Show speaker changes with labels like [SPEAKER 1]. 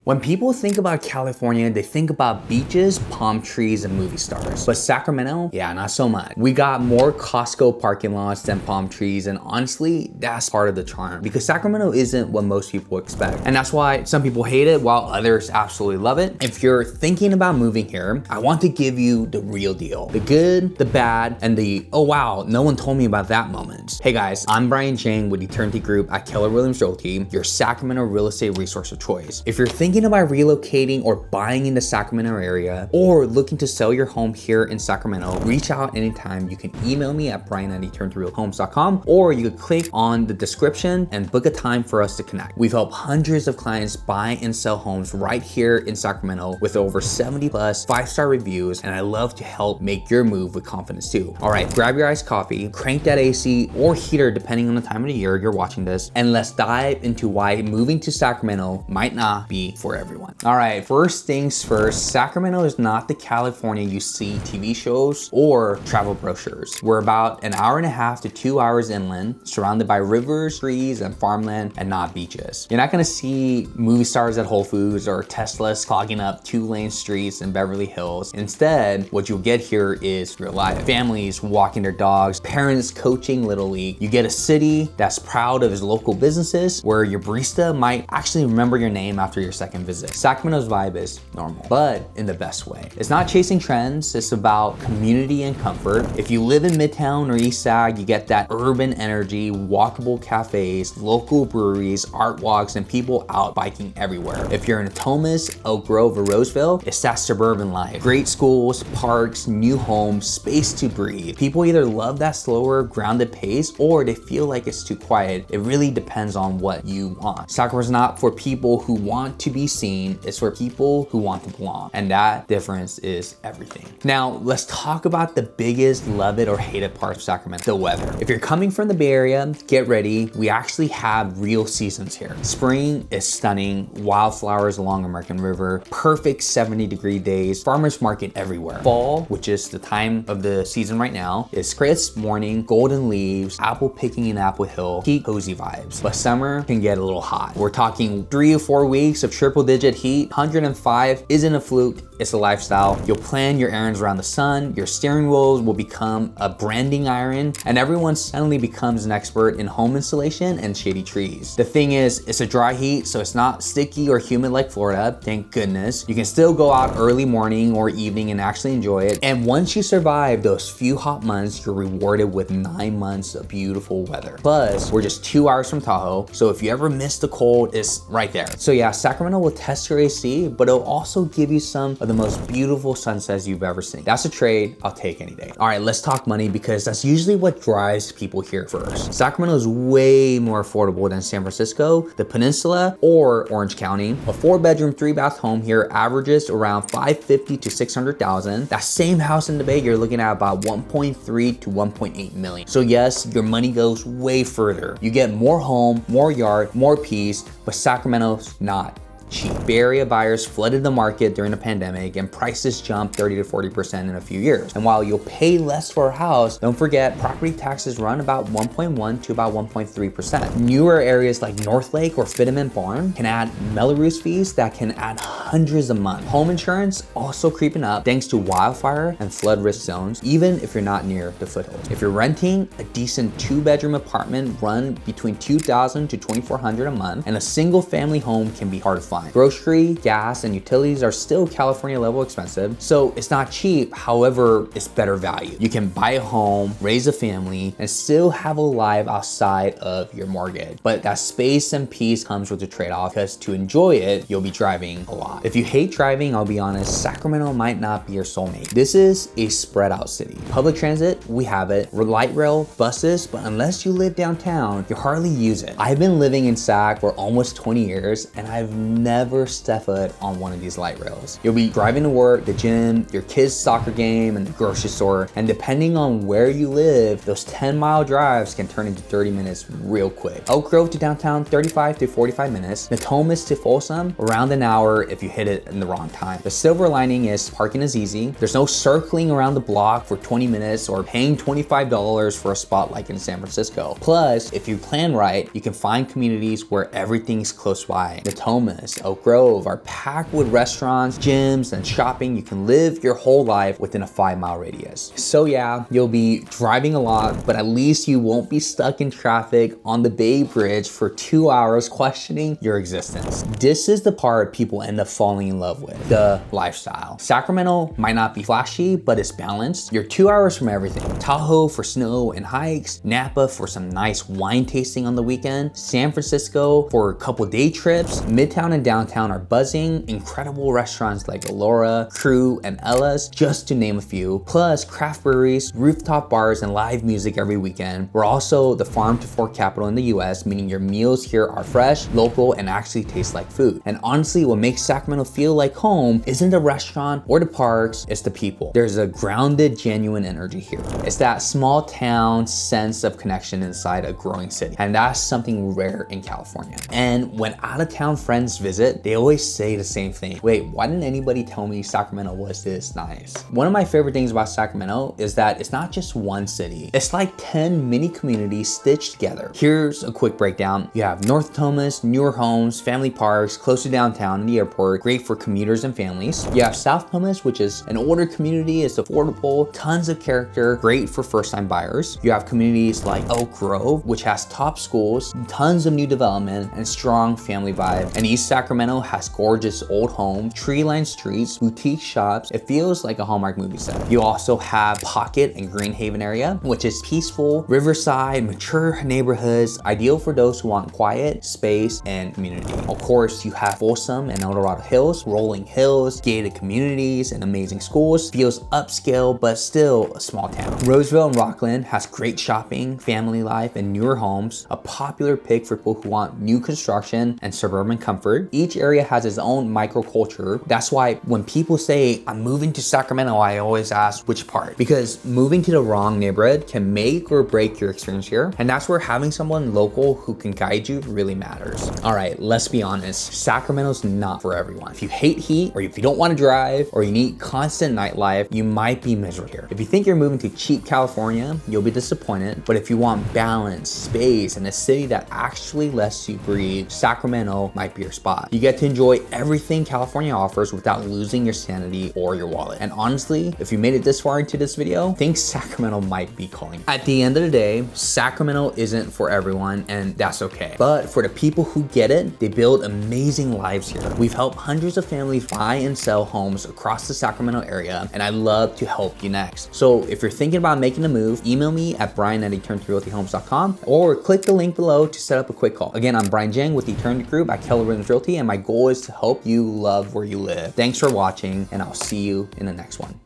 [SPEAKER 1] When people think about California, they think about beaches, palm trees, and movie stars. But Sacramento, yeah, not so much. We got more Costco parking lots than palm trees, and honestly, that's part of the charm because Sacramento isn't what most people expect. And that's why some people hate it while others absolutely love it. If you're thinking about moving here, I want to give you the real deal. The good, the bad, and the, oh wow, no one told me about that moments. Hey guys, I'm Brian Chang with Eternity Group at Keller Williams Realty, your Sacramento real estate resource of choice. If you're thinking about relocating or buying in the Sacramento area or looking to sell your home here in Sacramento, reach out anytime. You can email me at brian@eternityrrealhomes.com or you can click on the description and book a time for us to connect. We've helped hundreds of clients buy and sell homes right here in Sacramento with over 70 plus 5-star reviews, and I love to help make your move with confidence too. All right, grab your iced coffee, crank that AC or heater depending on the time of the year you're watching this, and let's dive into why moving to Sacramento might not be for everyone. All right, first things first, Sacramento is not the California you see TV shows or travel brochures. We're about an hour and a half to 2 hours inland, surrounded by rivers, trees, and farmland, and not beaches. You're not gonna see movie stars at Whole Foods or Teslas clogging up 2-lane streets in Beverly Hills. Instead, what you'll get here is real life. Families walking their dogs, parents coaching Little League. You get a city that's proud of its local businesses, where your barista might actually remember your name after your second visit. Sacramento's vibe is normal, but in the best way. It's not chasing trends, it's about community and comfort. If you live in Midtown or East Sag, you get that urban energy, walkable cafes, local breweries, art walks, and people out biking everywhere. If you're in Natomas, Elk Grove, or Roseville, it's that suburban life. Great schools, parks, new homes, space to breathe. People either love that slower, grounded pace, or they feel like it's too quiet. It really depends on what you want. Sacramento's not for people who want to be seen, it's for people who want to belong. And that difference is everything. Now, let's talk about the biggest love it or hate it part of Sacramento, the weather. If you're coming from the Bay Area, get ready. We actually have real seasons here. Spring is stunning, wildflowers along American River, perfect 70-degree days, farmers market everywhere. Fall, which is the time of the season right now, is crisp morning, golden leaves, apple picking in Apple Hill, heat, cozy vibes. But summer can get a little hot. We're talking 3 or 4 weeks of triple-digit heat. 105 isn't a fluke, it's a lifestyle. You'll plan your errands around the sun, your steering wheels will become a branding iron, and everyone suddenly becomes an expert in home installation and shady trees. The thing is, it's a dry heat, so it's not sticky or humid like Florida, thank goodness. You can still go out early morning or evening and actually enjoy it. And once you survive those few hot months, you're rewarded with 9 months of beautiful weather. Plus, we're just 2 hours from Tahoe, so if you ever miss the cold, it's right there. So yeah, Sacramento will test your AC, but it'll also give you some of the most beautiful sunsets you've ever seen. That's a trade I'll take any day. All right, let's talk money because that's usually what drives people here first. Sacramento is way more affordable than San Francisco, the Peninsula, or Orange County. A 4-bedroom, 3-bath home here averages around $550,000 to $600,000. That same house in the Bay, you're looking at about 1.3 to 1.8 million. So yes, your money goes way further. You get more home, more yard, more peace, but Sacramento's not cheap. Bay Area buyers flooded the market during the pandemic and prices jumped 30 to 40% in a few years. And while you'll pay less for a house, don't forget property taxes run about 1.1 to about 1.3%. Newer areas like North Lake or Fitterman Barn can add Melrose fees that can add hundreds a month. Home insurance also creeping up thanks to wildfire and flood risk zones, even if you're not near the foothills. If you're renting, a decent 2-bedroom apartment run between $2,000 to $2,400 a month, and a single family home can be hard to find. Grocery, gas, and utilities are still California level expensive, so it's not cheap, however, it's better value. You can buy a home, raise a family, and still have a life outside of your mortgage. But that space and peace comes with a trade-off because to enjoy it, you'll be driving a lot. If you hate driving, I'll be honest, Sacramento might not be your soulmate. This is a spread out city. Public transit, we have it. Light rail, buses, but unless you live downtown, you hardly use it. I've been living in Sac for almost 20 years, and I've never step foot on one of these light rails. You'll be driving to work, the gym, your kids' soccer game, and the grocery store. And depending on where you live, those 10-mile drives can turn into 30 minutes real quick. Elk Grove to downtown, 35 to 45 minutes. Natomas to Folsom, around an hour if you hit it in the wrong time. The silver lining is parking is easy. There's no circling around the block for 20 minutes or paying $25 for a spot like in San Francisco. Plus, if you plan right, you can find communities where everything's close by. Natomas, like Elk Grove are packed with restaurants, gyms, and shopping. You can live your whole life within a 5-mile radius. So yeah, you'll be driving a lot, but at least you won't be stuck in traffic on the Bay Bridge for 2 hours questioning your existence. This is the part people end up falling in love with, the lifestyle. Sacramento might not be flashy, but it's balanced. You're 2 hours from everything. Tahoe for snow and hikes, Napa for some nice wine tasting on the weekend, San Francisco for a couple day trips. Midtown and downtown are buzzing, incredible restaurants like Allura, Crew, and Ella's, just to name a few, plus craft breweries, rooftop bars, and live music every weekend. We're also the farm to fork capital in the US, meaning your meals here are fresh, local, and actually taste like food. And honestly, what makes Sacramento feel like home isn't the restaurant or the parks, it's the people. There's a grounded, genuine energy here. It's that small town sense of connection inside a growing city, and that's something rare in California. And when out-of-town friends visit, they always say the same thing. Wait, why didn't anybody tell me Sacramento was this nice? One of my favorite things about Sacramento is that it's not just one city. It's like 10 mini communities stitched together. Here's a quick breakdown. You have North Natomas, newer homes, family parks, close to downtown and the airport, great for commuters and families. You have South Natomas, which is an older community, it's affordable, tons of character, great for first-time buyers. You have communities like Elk Grove, which has top schools, tons of new development, and strong family vibe. And East Sacramento has gorgeous old homes, tree-lined streets, boutique shops. It feels like a Hallmark movie set. You also have Pocket and Greenhaven area, which is peaceful, riverside, mature neighborhoods, ideal for those who want quiet, space, and community. Of course, you have Folsom and El Dorado Hills, rolling hills, gated communities, and amazing schools. Feels upscale, but still a small town. Roseville and Rockland has great shopping, family life, and newer homes, a popular pick for people who want new construction and suburban comfort. Each area has its own microculture. That's why when people say, I'm moving to Sacramento, I always ask which part, because moving to the wrong neighborhood can make or break your experience here. And that's where having someone local who can guide you really matters. All right, let's be honest. Sacramento's not for everyone. If you hate heat, or if you don't want to drive, or you need constant nightlife, you might be miserable here. If you think you're moving to cheap California, you'll be disappointed. But if you want balance, space, and a city that actually lets you breathe, Sacramento might be your spot. You get to enjoy everything California offers without losing your sanity or your wallet. And honestly, if you made it this far into this video, think Sacramento might be calling. At the end of the day, Sacramento isn't for everyone, and that's okay. But for the people who get it, they build amazing lives here. We've helped hundreds of families buy and sell homes across the Sacramento area, and I'd love to help you next. So if you're thinking about making a move, email me at brian@eternity.com or click the link below to set up a quick call. Again, I'm Brian Jang with the Eternity Group at Keller Williams Realty, and my goal is to help you love where you live. Thanks for watching, and I'll see you in the next one.